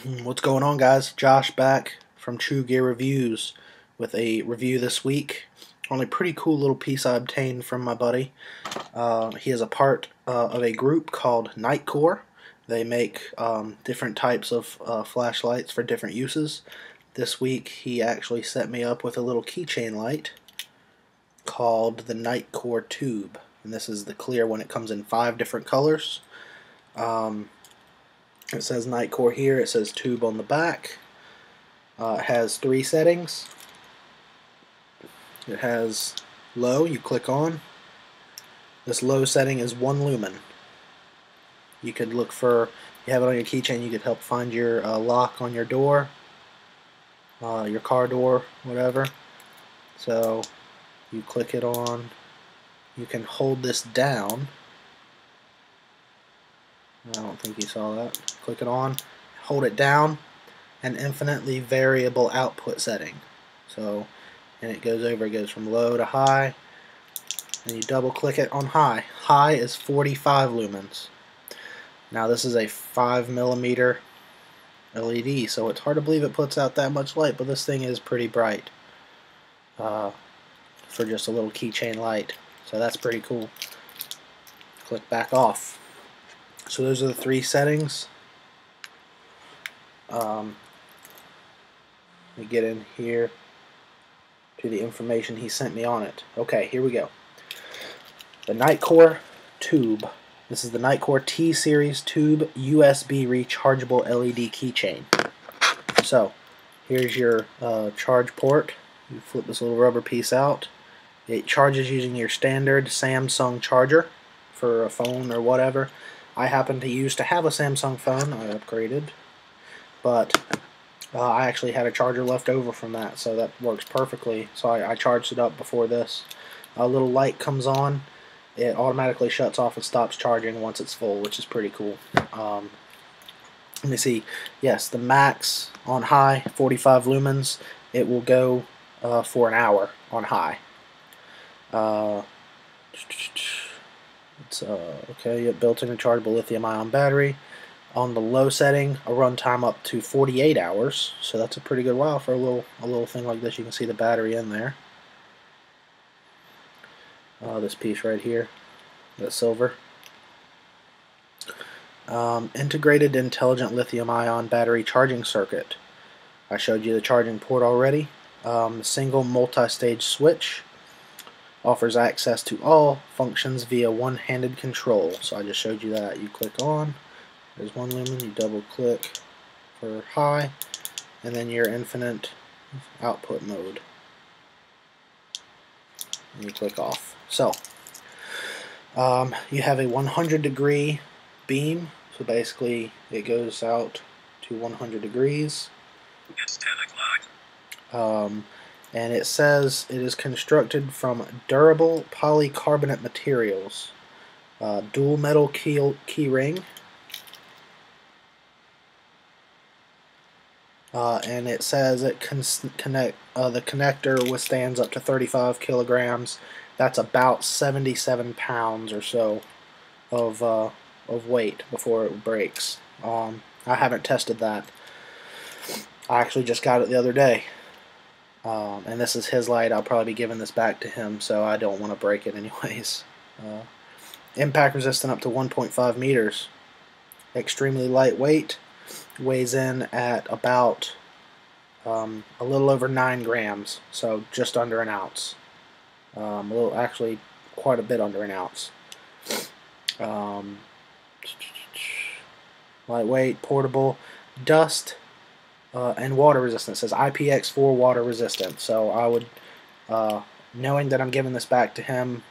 What's going on, guys? Josh back from True Gear Reviews with a review this week on a pretty cool little piece I obtained from my buddy. He is a part of a group called Nitecore. They make different types of flashlights for different uses. This week he actually set me up with a little keychain light called the Nitecore Tube, and this is the clear one. It comes in 5 different colors. It says Nitecore here, it says tube on the back. It has 3 settings. It has low, you click on. This low setting is 1 lumen. You could look for, you have it on your keychain, you could help find your lock on your door, your car door, whatever. So you click it on, you can hold this down. I don't think you saw that. Click it on, hold it down, an infinitely variable output setting. So, and it goes from low to high, and you double click it on high. High is 45 lumens. Now this is a 5mm LED, so it's hard to believe it puts out that much light, but this thing is pretty bright for just a little keychain light. So that's pretty cool. Click back off. So those are the 3 settings. Let me get in here to the information he sent me on it. Okay, here we go. The Nitecore Tube. This is the Nitecore T-Series Tube USB Rechargeable LED Keychain. So, here's your charge port. You flip this little rubber piece out. It charges using your standard Samsung charger for a phone or whatever. I happen to have a Samsung phone. I upgraded, but I actually had a charger left over from that, so that works perfectly. So I charged it up before this. A little light comes on. It automatically shuts off and stops charging once it's full, which is pretty cool. Let me see. Yes, the max on high, 45 lumens. It will go for an hour on high. It's okay. Built-in rechargeable lithium-ion battery. On the low setting, a runtime up to 48 hours. So that's a pretty good while for a little thing like this. You can see the battery in there. This piece right here, that's silver. Integrated intelligent lithium-ion battery charging circuit. I showed you the charging port already. Single multi-stage switch. Offers access to all functions via one-handed control. So I just showed you that. You click on, there's 1 lumen, you double click for high, and then your infinite output mode. And you click off. So, you have a 100-degree beam. So basically, it goes out to 100 degrees. It's 10 o'clock. And it says it is constructed from durable polycarbonate materials, dual metal key ring, and it says the connector withstands up to 35 kilograms. That's about 77 pounds or so of weight before it breaks. I haven't tested that. I actually just got it the other day. And this is his light. I'll probably be giving this back to him, so I don't want to break it anyways. Impact resistant up to 1.5 meters. Extremely lightweight. Weighs in at about a little over 9 grams, so just under an ounce. Actually, quite a bit under an ounce. Lightweight, portable, dust. And water resistant. It says IPX4 water resistant. So I would, knowing that I'm giving this back to him,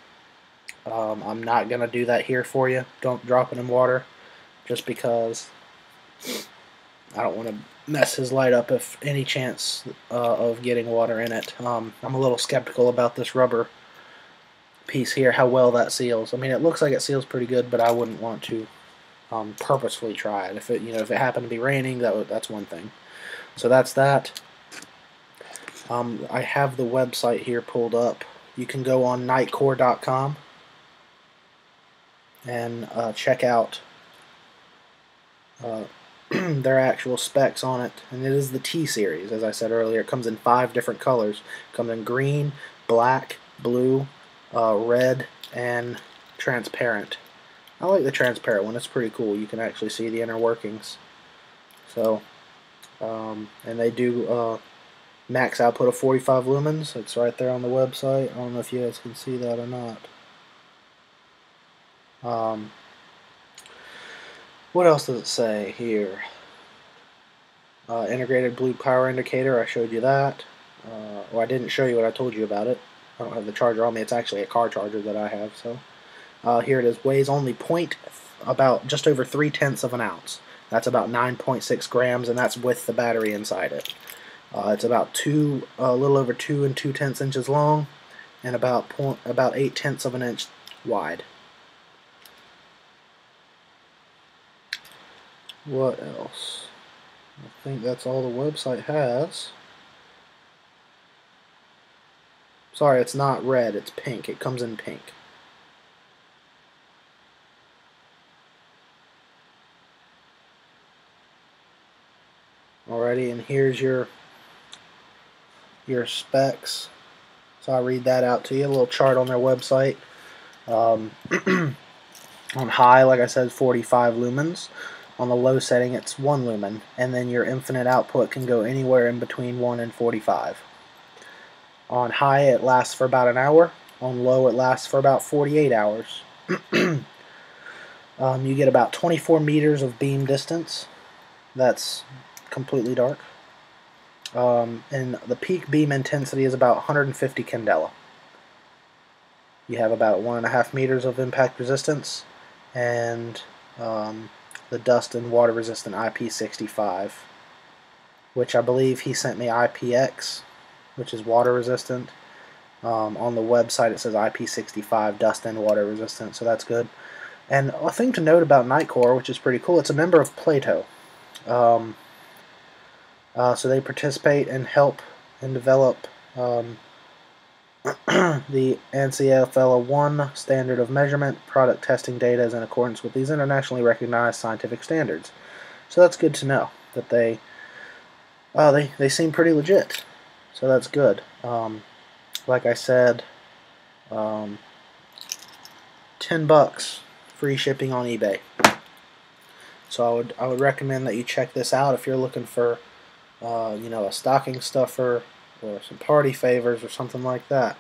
I'm not going to do that here for you. Don't drop it in water, just because I don't want to mess his light up if any chance of getting water in it. I'm a little skeptical about this rubber piece here, how well that seals. I mean, it looks like it seals pretty good, but I wouldn't want to purposefully try it. If it happened to be raining, that's one thing. So that's that. I have the website here pulled up. You can go on nitecore.com and check out their actual specs on it, and it is the T series. As I said earlier, it comes in 5 different colors. It comes in green, black, blue, red, and transparent. I like the transparent one. It's pretty cool. You can actually see the inner workings. So, and they do max output of 45 lumens. It's right there on the website. I don't know if you guys can see that or not. What else does it say here? Integrated blue power indicator. I showed you that. Well, I didn't show you what I told you about it. I don't have the charger on me. It's actually a car charger that I have. So here it is. Weighs only about just over 3/10 of an ounce. That's about 9.6 grams, and that's with the battery inside it. It's about a little over 2 2/10 inches long, and about 8/10 of an inch wide. What else? I think that's all the website has. Sorry, it's not red, it's pink. It comes in pink. Alrighty, and here's your specs. So I'll read that out to you. A little chart on their website. On high, like I said, 45 lumens. On the low setting, it's 1 lumen, and then your infinite output can go anywhere in between 1 and 45. On high, it lasts for about an hour. On low, it lasts for about 48 hours. You get about 24 meters of beam distance. That's completely dark. And the peak beam intensity is about 150 candela. You have about 1.5 meters of impact resistance, and the dust and water resistant IP65, which I believe he sent me IPX, which is water resistant. On the website it says IP65 dust and water resistant, so that's good. And a thing to note about Nitecore, which is pretty cool, it's a member of Plato. So they participate and help and develop the ANSI 1 standard of measurement. Product testing data is in accordance with these internationally recognized scientific standards. So that's good to know that they seem pretty legit. So that's good. Like I said, $10 free shipping on eBay. So I would recommend that you check this out if you're looking for a stocking stuffer or some party favors or something like that.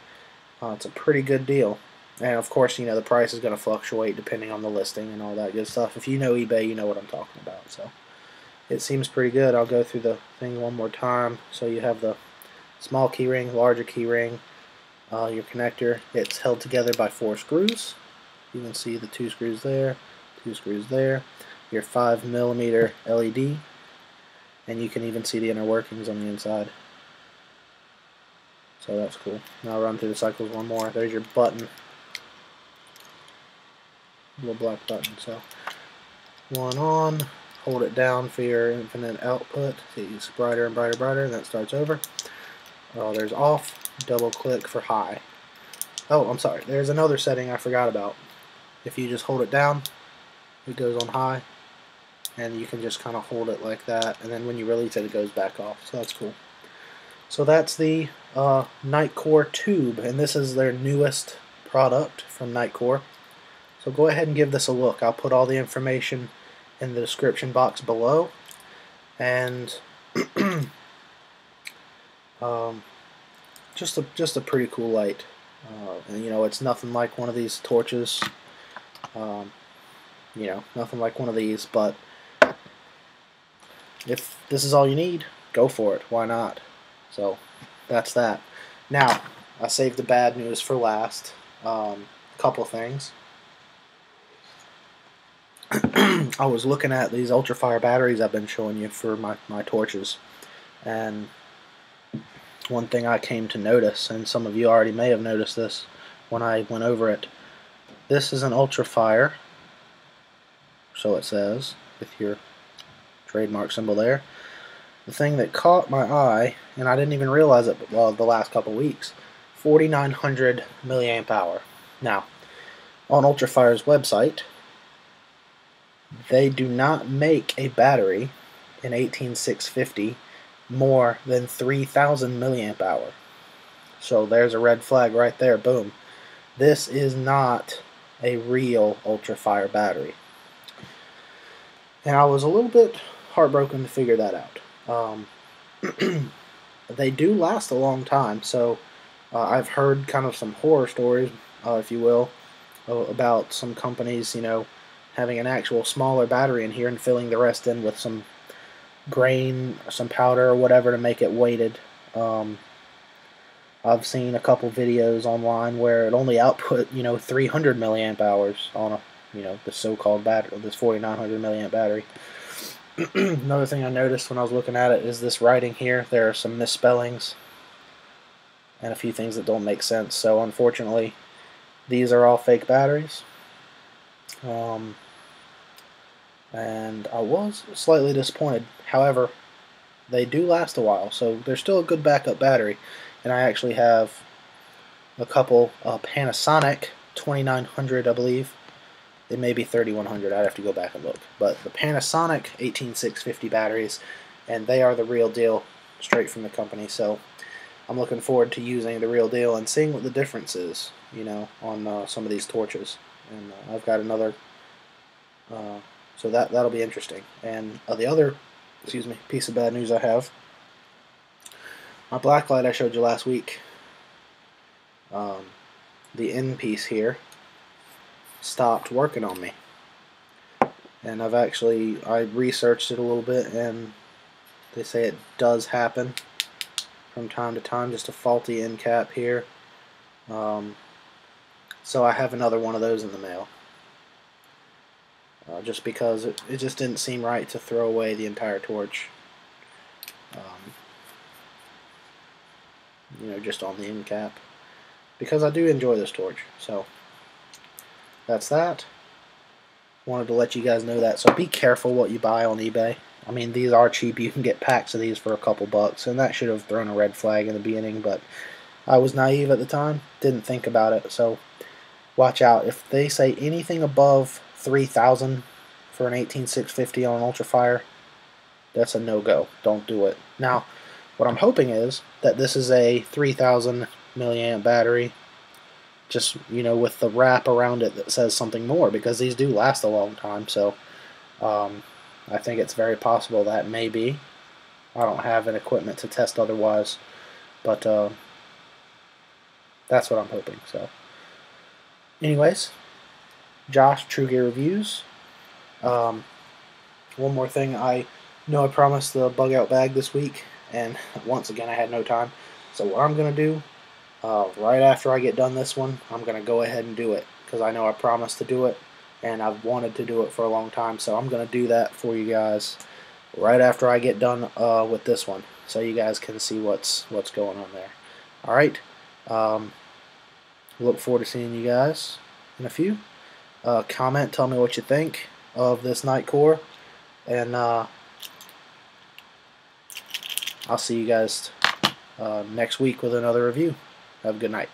It's a pretty good deal. And of course, the price is going to fluctuate depending on the listing and all that good stuff. If you know eBay, you know what I'm talking about. So it seems pretty good. I'll go through the thing one more time. So you have the small key ring, larger key ring, your connector. It's held together by 4 screws. You can see the 2 screws there, 2 screws there. Your 5mm LED, and you can even see the inner workings on the inside. So that's cool. Now I'll run through the cycles one more. There's your button. Little black button. So one on, hold it down for your infinite output. See, it's brighter and brighter, brighter, and that starts over. Oh, there's off. Double click for high. Oh, I'm sorry. There's another setting I forgot about. If you just hold it down, it goes on high, and you can just kind of hold it like that, and then when you release it, it goes back off. So that's cool. So that's the Nitecore tube, and this is their newest product from Nitecore. So go ahead and give this a look. I'll put all the information in the description box below, and just a pretty cool light. And it's nothing like one of these torches. Nothing like one of these, but if this is all you need, go for it. Why not? So that's that. Now, I saved the bad news for last. Couple things. I was looking at these ultrafire batteries I've been showing you for my torches, and one thing I came to notice, and some of you already may have noticed this when I went over it. This is an ultrafire, so it says, with your trademark symbol there. The thing that caught my eye, and I didn't even realize it the last couple weeks, 4,900 milliamp hour. Now, on Ultrafire's website, they do not make a battery in 18650 more than 3000 milliamp hour. So there's a red flag right there. Boom. This is not a real ultra-fire battery. And I was a little bit heartbroken to figure that out. They do last a long time, so I've heard kind of some horror stories, if you will, about some companies, having an actual smaller battery in here and filling the rest in with some grain, some powder or whatever to make it weighted. I've seen a couple videos online where it only output 300 milliamp hours on the so-called battery, this 4900 milliamp battery. Another thing I noticed when I was looking at it is this writing here. There are some misspellings and a few things that don't make sense. So unfortunately, these are all fake batteries. And I was slightly disappointed. However, they do last a while, so they're still a good backup battery. And I actually have a couple Panasonic 2900, I believe. It may be 3100. I'd have to go back and look. But the Panasonic 18650 batteries, and they are the real deal, straight from the company. So I'm looking forward to using the real deal and seeing what the difference is, on some of these torches. And I've got another, so that'll be interesting. And the other, piece of bad news I have, my black light I showed you last week, the end piece here stopped working on me. And I researched it a little bit, and they say it does happen from time to time, just a faulty end cap here. So I have another one of those in the mail. Just because it just didn't seem right to throw away the entire torch. Just on the end cap. Because I do enjoy this torch. So that's that. Wanted to let you guys know that. So be careful what you buy on eBay. I mean, these are cheap. You can get packs of these for a couple bucks, and that should have thrown a red flag in the beginning, but I was naive at the time, didn't think about it. So watch out. If they say anything above 3000 for an 18650 on an ultrafire, that's a no-go. Don't do it. Now, what I'm hoping is that this is a 3000 milliamp battery, just with the wrap around it that says something more, because these do last a long time. So I think it's very possible that may be. I don't have an equipment to test otherwise, but that's what I'm hoping. So anyways, Josh, True Gear Reviews. One more thing, I know I promised the bug out bag this week, and once again I had no time. So what I'm going to do, right after I get done this one, I'm going to go ahead and do it, because I know I promised to do it, and I've wanted to do it for a long time. So I'm going to do that for you guys right after I get done with this one, so you guys can see what's going on there. Alright, look forward to seeing you guys in a few. Comment, tell me what you think of this Nitecore, and I'll see you guys next week with another review. Have a good night.